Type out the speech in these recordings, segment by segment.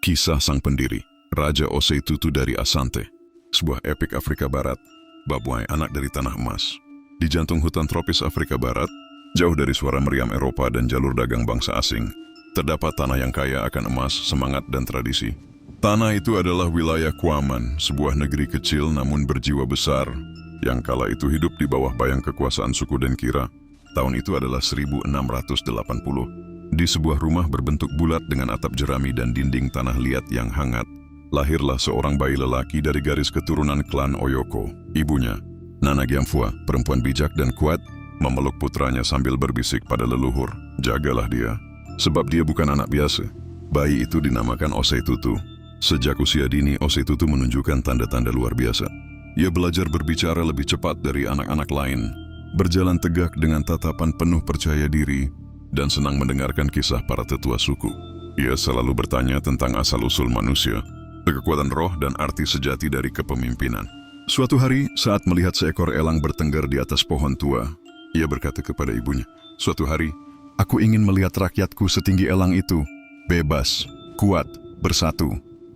Kisah sang pendiri, Raja Osei Tutu dari Asante, sebuah epik Afrika Barat, Babwai anak dari tanah emas. Di jantung hutan tropis Afrika Barat, jauh dari suara meriam Eropa dan jalur dagang bangsa asing, terdapat tanah yang kaya akan emas, semangat, dan tradisi. Tanah itu adalah wilayah Kwaman, sebuah negeri kecil namun berjiwa besar, yang kala itu hidup di bawah bayang kekuasaan suku Denkira. Tahun itu adalah 1680. Di sebuah rumah berbentuk bulat dengan atap jerami dan dinding tanah liat yang hangat, lahirlah seorang bayi lelaki dari garis keturunan klan Oyoko. Ibunya, Nana Gyamfua, perempuan bijak dan kuat, memeluk putranya sambil berbisik pada leluhur, "Jagalah dia, sebab dia bukan anak biasa." Bayi itu dinamakan Osei Tutu. Sejak usia dini, Osei Tutu menunjukkan tanda-tanda luar biasa. Ia belajar berbicara lebih cepat dari anak-anak lain, berjalan tegak dengan tatapan penuh percaya diri, dan senang mendengarkan kisah para tetua suku. Ia selalu bertanya tentang asal-usul manusia, kekuatan roh dan arti sejati dari kepemimpinan. Suatu hari, saat melihat seekor elang bertengger di atas pohon tua, ia berkata kepada ibunya, "Suatu hari, aku ingin melihat rakyatku setinggi elang itu, bebas, kuat, bersatu."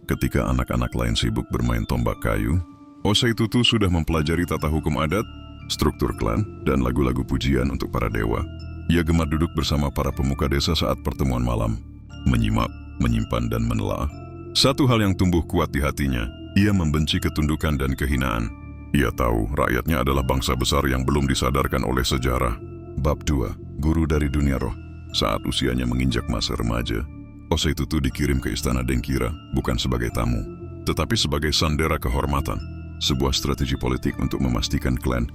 Ketika anak-anak lain sibuk bermain tombak kayu, Osei Tutu sudah mempelajari tata hukum adat, struktur klan, dan lagu-lagu pujian untuk para dewa. Ia gemar duduk bersama para pemuka desa saat pertemuan malam, menyimak, menyimpan, dan menelaah. Satu hal yang tumbuh kuat di hatinya, ia membenci ketundukan dan kehinaan. Ia tahu rakyatnya adalah bangsa besar yang belum disadarkan oleh sejarah. Bab 2, Guru dari Dunia Roh. Saat usianya menginjak masa remaja, Osei Tutu dikirim ke istana Denkira, bukan sebagai tamu, tetapi sebagai sandera kehormatan. Sebuah strategi politik untuk memastikan klan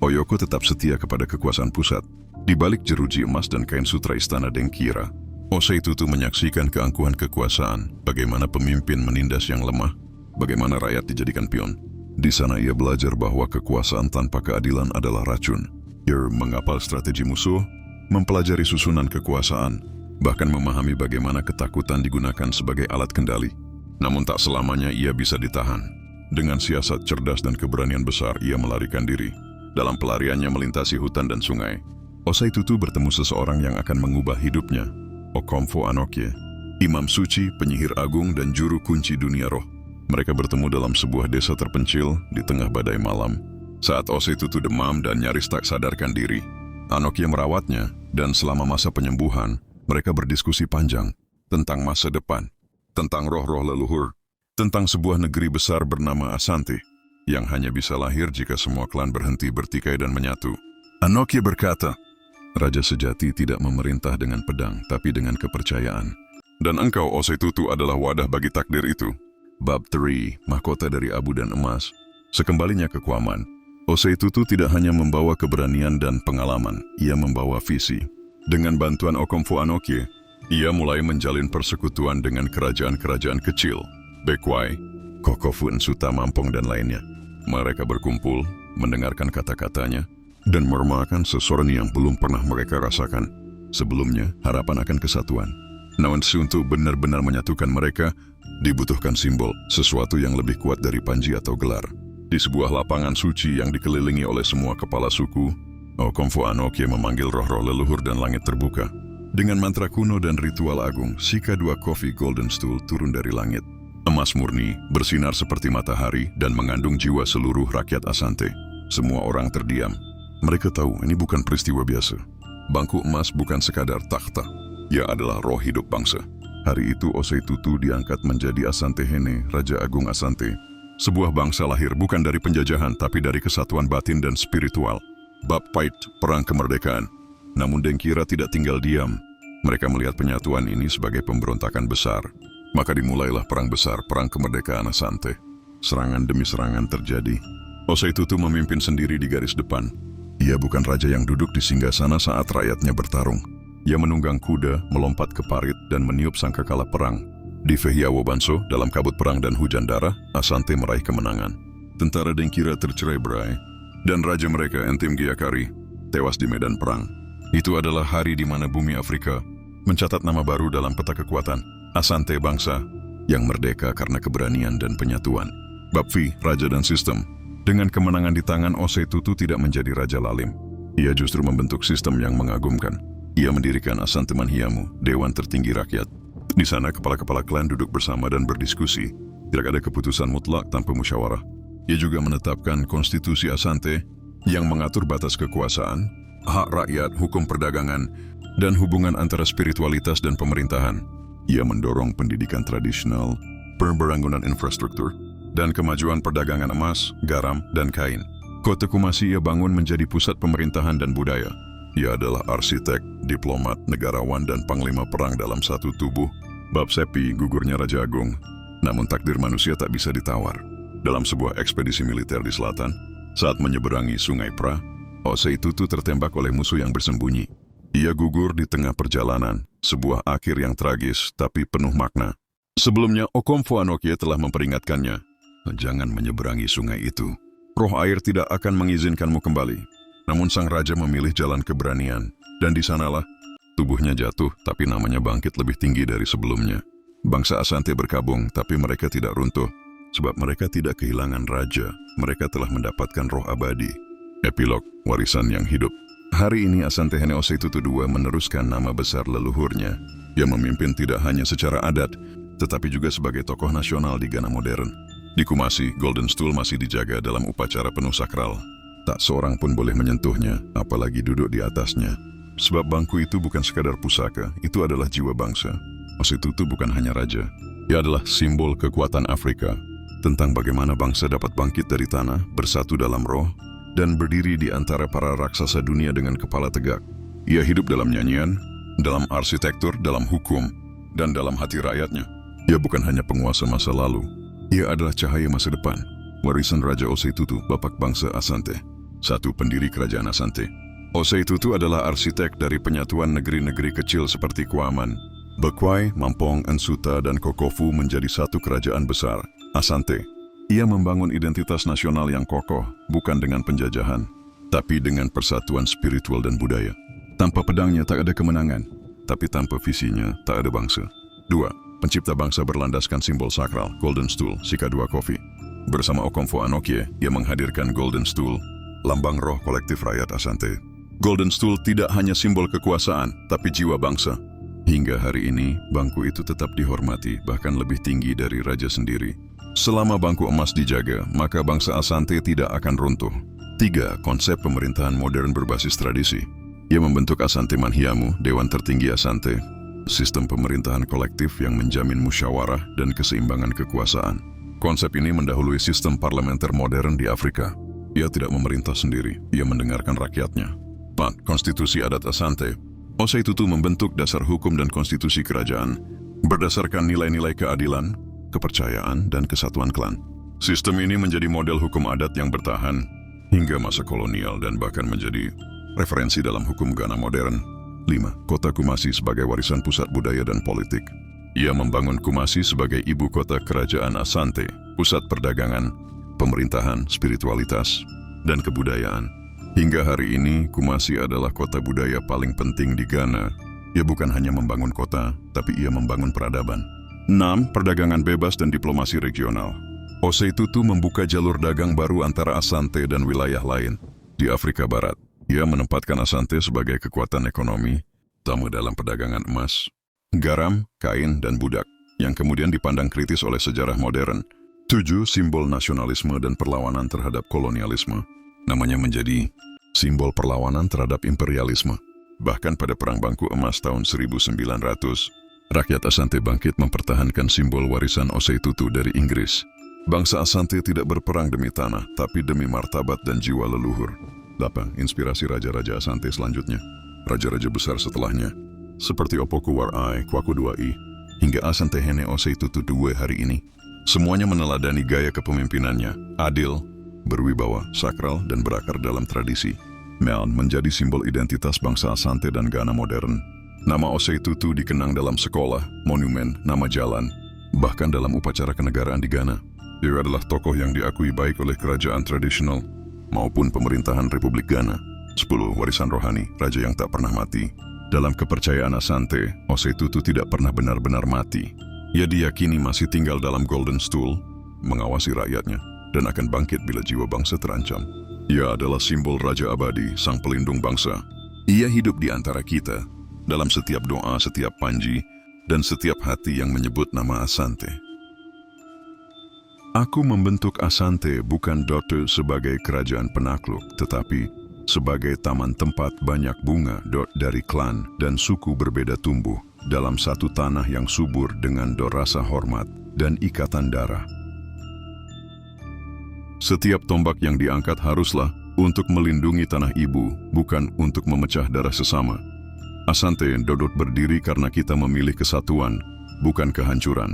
Oyoko tetap setia kepada kekuasaan pusat. Di balik jeruji emas dan kain sutra istana Denkira, Osei Tutu menyaksikan keangkuhan kekuasaan, bagaimana pemimpin menindas yang lemah, bagaimana rakyat dijadikan pion. Di sana ia belajar bahwa kekuasaan tanpa keadilan adalah racun. Ia menghafal strategi musuh, mempelajari susunan kekuasaan, bahkan memahami bagaimana ketakutan digunakan sebagai alat kendali. Namun tak selamanya ia bisa ditahan. Dengan siasat cerdas dan keberanian besar, ia melarikan diri. Dalam pelariannya melintasi hutan dan sungai, Osei Tutu bertemu seseorang yang akan mengubah hidupnya, Okomfo Anokye, imam suci, penyihir agung, dan juru kunci dunia roh. Mereka bertemu dalam sebuah desa terpencil di tengah badai malam. Saat Osei Tutu demam dan nyaris tak sadarkan diri, Anokye merawatnya, dan selama masa penyembuhan, mereka berdiskusi panjang tentang masa depan, tentang roh-roh leluhur, tentang sebuah negeri besar bernama Asante, yang hanya bisa lahir jika semua klan berhenti bertikai dan menyatu. Anokye berkata, "Raja sejati tidak memerintah dengan pedang, tapi dengan kepercayaan. Dan engkau, Osei Tutu, adalah wadah bagi takdir itu." Bab 3, Mahkota dari Abu dan Emas. Sekembalinya ke Kwaman, Osei Tutu tidak hanya membawa keberanian dan pengalaman, ia membawa visi. Dengan bantuan Okomfo Anokye, ia mulai menjalin persekutuan dengan kerajaan-kerajaan kecil, Bekwai, Kokofu, Nsuta, Mampong, dan lainnya. Mereka berkumpul, mendengarkan kata-katanya, dan merupakan seseorang yang belum pernah mereka rasakan. Sebelumnya, harapan akan kesatuan. Namun untuk benar-benar menyatukan mereka, dibutuhkan simbol, sesuatu yang lebih kuat dari panji atau gelar. Di sebuah lapangan suci yang dikelilingi oleh semua kepala suku, Okomfo Anokye memanggil roh-roh leluhur dan langit terbuka. Dengan mantra kuno dan ritual agung, Sika 2 Coffee Golden Stool turun dari langit. Emas murni, bersinar seperti matahari, dan mengandung jiwa seluruh rakyat Asante. Semua orang terdiam. Mereka tahu ini bukan peristiwa biasa. Bangku emas bukan sekadar takhta. Ia adalah roh hidup bangsa. Hari itu Osei Tutu diangkat menjadi Asante Hene, Raja Agung Asante. Sebuah bangsa lahir bukan dari penjajahan, tapi dari kesatuan batin dan spiritual. Bab Pait, Perang Kemerdekaan. Namun Denkira tidak tinggal diam. Mereka melihat penyatuan ini sebagai pemberontakan besar. Maka dimulailah perang besar, Perang Kemerdekaan Asante. Serangan demi serangan terjadi. Osei Tutu memimpin sendiri di garis depan. Ia bukan raja yang duduk di singgasana saat rakyatnya bertarung. Ia menunggang kuda, melompat ke parit, dan meniup sangkakala perang. Di Vehiawo Banso, dalam kabut perang dan hujan darah, Asante meraih kemenangan. Tentara Denkira tercerai-berai, dan raja mereka, Entim Gyakari, tewas di medan perang. Itu adalah hari di mana bumi Afrika mencatat nama baru dalam peta kekuatan. Asante, bangsa yang merdeka karena keberanian dan penyatuan. Bab V, Raja dan Sistem. Dengan kemenangan di tangan, Osei Tutu tidak menjadi raja lalim. Ia justru membentuk sistem yang mengagumkan. Ia mendirikan Asante Manhiamu, Dewan Tertinggi Rakyat. Di sana kepala-kepala klan duduk bersama dan berdiskusi. Tidak ada keputusan mutlak tanpa musyawarah. Ia juga menetapkan konstitusi Asante yang mengatur batas kekuasaan, hak rakyat, hukum perdagangan, dan hubungan antara spiritualitas dan pemerintahan. Ia mendorong pendidikan tradisional, pembangunan infrastruktur, dan kemajuan perdagangan emas, garam, dan kain. Kota Kumasi ia bangun menjadi pusat pemerintahan dan budaya. Ia adalah arsitek, diplomat, negarawan, dan panglima perang dalam satu tubuh. Bab Sepi, gugurnya Raja Agung. Namun takdir manusia tak bisa ditawar. Dalam sebuah ekspedisi militer di selatan, saat menyeberangi Sungai Pra, Osei Tutu tertembak oleh musuh yang bersembunyi. Ia gugur di tengah perjalanan, sebuah akhir yang tragis tapi penuh makna. Sebelumnya, Okomfo Anokie telah memperingatkannya, jangan menyeberangi sungai itu. Roh air tidak akan mengizinkanmu kembali. Namun sang raja memilih jalan keberanian, dan di sanalah tubuhnya jatuh tapi namanya bangkit lebih tinggi dari sebelumnya. Bangsa Asante berkabung tapi mereka tidak runtuh, sebab mereka tidak kehilangan raja, mereka telah mendapatkan roh abadi. Epilog, warisan yang hidup. Hari ini Asante Hene Osei Tutu II meneruskan nama besar leluhurnya. Ia memimpin tidak hanya secara adat, tetapi juga sebagai tokoh nasional di Ghana modern. Di Kumasi, Golden Stool masih dijaga dalam upacara penuh sakral. Tak seorang pun boleh menyentuhnya, apalagi duduk di atasnya. Sebab bangku itu bukan sekadar pusaka, itu adalah jiwa bangsa. Osei Tutu bukan hanya raja, ia adalah simbol kekuatan Afrika, tentang bagaimana bangsa dapat bangkit dari tanah, bersatu dalam roh, dan berdiri di antara para raksasa dunia dengan kepala tegak. Ia hidup dalam nyanyian, dalam arsitektur, dalam hukum, dan dalam hati rakyatnya. Ia bukan hanya penguasa masa lalu, ia adalah cahaya masa depan. Warisan Raja Osei Tutu, Bapak Bangsa Asante. Satu pendiri kerajaan Asante. Osei Tutu adalah arsitek dari penyatuan negeri-negeri kecil seperti Kuaman, Bekwai, Mampong, Ensuta, dan Kokofu menjadi satu kerajaan besar, Asante. Ia membangun identitas nasional yang kokoh, bukan dengan penjajahan, tapi dengan persatuan spiritual dan budaya. Tanpa pedangnya tak ada kemenangan, tapi tanpa visinya tak ada bangsa. 2. Pencipta bangsa berlandaskan simbol sakral, Golden Stool, Sika 2 Kofi. Bersama Okomfo Anokie, ia menghadirkan Golden Stool, lambang roh kolektif rakyat Asante. Golden Stool tidak hanya simbol kekuasaan, tapi jiwa bangsa. Hingga hari ini, bangku itu tetap dihormati, bahkan lebih tinggi dari raja sendiri. Selama bangku emas dijaga, maka bangsa Asante tidak akan runtuh. 3. Konsep pemerintahan modern berbasis tradisi. Ia membentuk Asante Manhiamu, Dewan Tertinggi Asante, sistem pemerintahan kolektif yang menjamin musyawarah dan keseimbangan kekuasaan. Konsep ini mendahului sistem parlementer modern di Afrika. Ia tidak memerintah sendiri, ia mendengarkan rakyatnya. 4. Konstitusi Adat Asante. Osei Tutu membentuk dasar hukum dan konstitusi kerajaan, berdasarkan nilai-nilai keadilan, kepercayaan, dan kesatuan klan. Sistem ini menjadi model hukum adat yang bertahan hingga masa kolonial dan bahkan menjadi referensi dalam hukum Ghana modern. 5. Kota Kumasi sebagai warisan pusat budaya dan politik. Ia membangun Kumasi sebagai ibu kota kerajaan Asante, pusat perdagangan, pemerintahan, spiritualitas, dan kebudayaan. Hingga hari ini, Kumasi adalah kota budaya paling penting di Ghana. Ia bukan hanya membangun kota, tapi ia membangun peradaban. 6. Perdagangan bebas dan diplomasi regional. Osei Tutu membuka jalur dagang baru antara Asante dan wilayah lain. Di Afrika Barat, ia menempatkan Asante sebagai kekuatan ekonomi, terutama dalam perdagangan emas, garam, kain, dan budak, yang kemudian dipandang kritis oleh sejarah modern. 7. Simbol nasionalisme dan perlawanan terhadap kolonialisme. Namanya menjadi simbol perlawanan terhadap imperialisme. Bahkan pada Perang Bangku Emas tahun 1900, rakyat Asante bangkit mempertahankan simbol warisan Osei Tutu dari Inggris. Bangsa Asante tidak berperang demi tanah, tapi demi martabat dan jiwa leluhur. 8. Inspirasi raja-raja Asante selanjutnya. Raja-raja besar setelahnya, seperti Opoku Warai, Kwaku II, hingga Asante Hene Osei Tutu II hari ini. Semuanya meneladani gaya kepemimpinannya, adil, berwibawa, sakral, dan berakar dalam tradisi. Meon menjadi simbol identitas bangsa Asante dan Ghana modern. Nama Osei Tutu dikenang dalam sekolah, monumen, nama jalan, bahkan dalam upacara kenegaraan di Ghana. Dia adalah tokoh yang diakui baik oleh kerajaan tradisional maupun pemerintahan Republik Ghana. 10. Warisan rohani, raja yang tak pernah mati. Dalam kepercayaan Asante, Osei Tutu tidak pernah benar-benar mati. Ia diyakini masih tinggal dalam Golden Stool, mengawasi rakyatnya, dan akan bangkit bila jiwa bangsa terancam. Ia adalah simbol Raja Abadi, sang pelindung bangsa. Ia hidup di antara kita, dalam setiap doa, setiap panji, dan setiap hati yang menyebut nama Asante. Aku membentuk Asante bukan sebagai kerajaan penakluk, tetapi sebagai taman tempat banyak bunga dari klan dan suku berbeda tumbuh dalam satu tanah yang subur dengan rasa hormat dan ikatan darah. Setiap tombak yang diangkat haruslah untuk melindungi tanah ibu, bukan untuk memecah darah sesama. Asante berdiri karena kita memilih kesatuan, bukan kehancuran.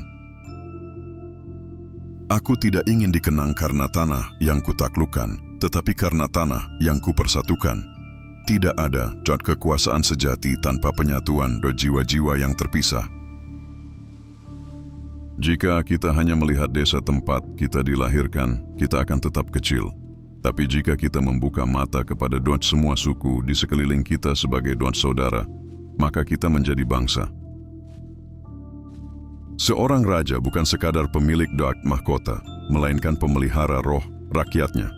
Aku tidak ingin dikenang karena tanah yang kutaklukkan, tetapi karena tanah yang kupersatukan. Tidak ada kekuasaan sejati tanpa penyatuan jiwa-jiwa yang terpisah. Jika kita hanya melihat desa tempat kita dilahirkan, kita akan tetap kecil. Tapi jika kita membuka mata kepada semua suku di sekeliling kita sebagai saudara, maka kita menjadi bangsa. Seorang raja bukan sekadar pemilik mahkota, melainkan pemelihara roh rakyatnya.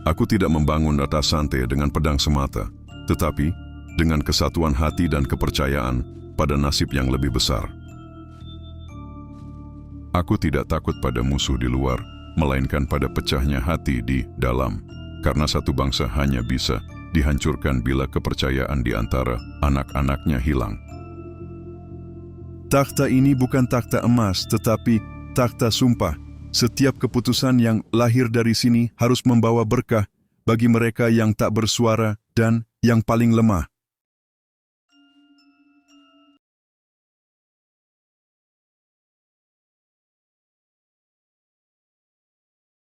Aku tidak membangun Asante dengan pedang semata, tetapi dengan kesatuan hati dan kepercayaan pada nasib yang lebih besar. Aku tidak takut pada musuh di luar, melainkan pada pecahnya hati di dalam, karena satu bangsa hanya bisa dihancurkan bila kepercayaan di antara anak-anaknya hilang. Takhta ini bukan takhta emas, tetapi takhta sumpah. Setiap keputusan yang lahir dari sini harus membawa berkah bagi mereka yang tak bersuara dan yang paling lemah.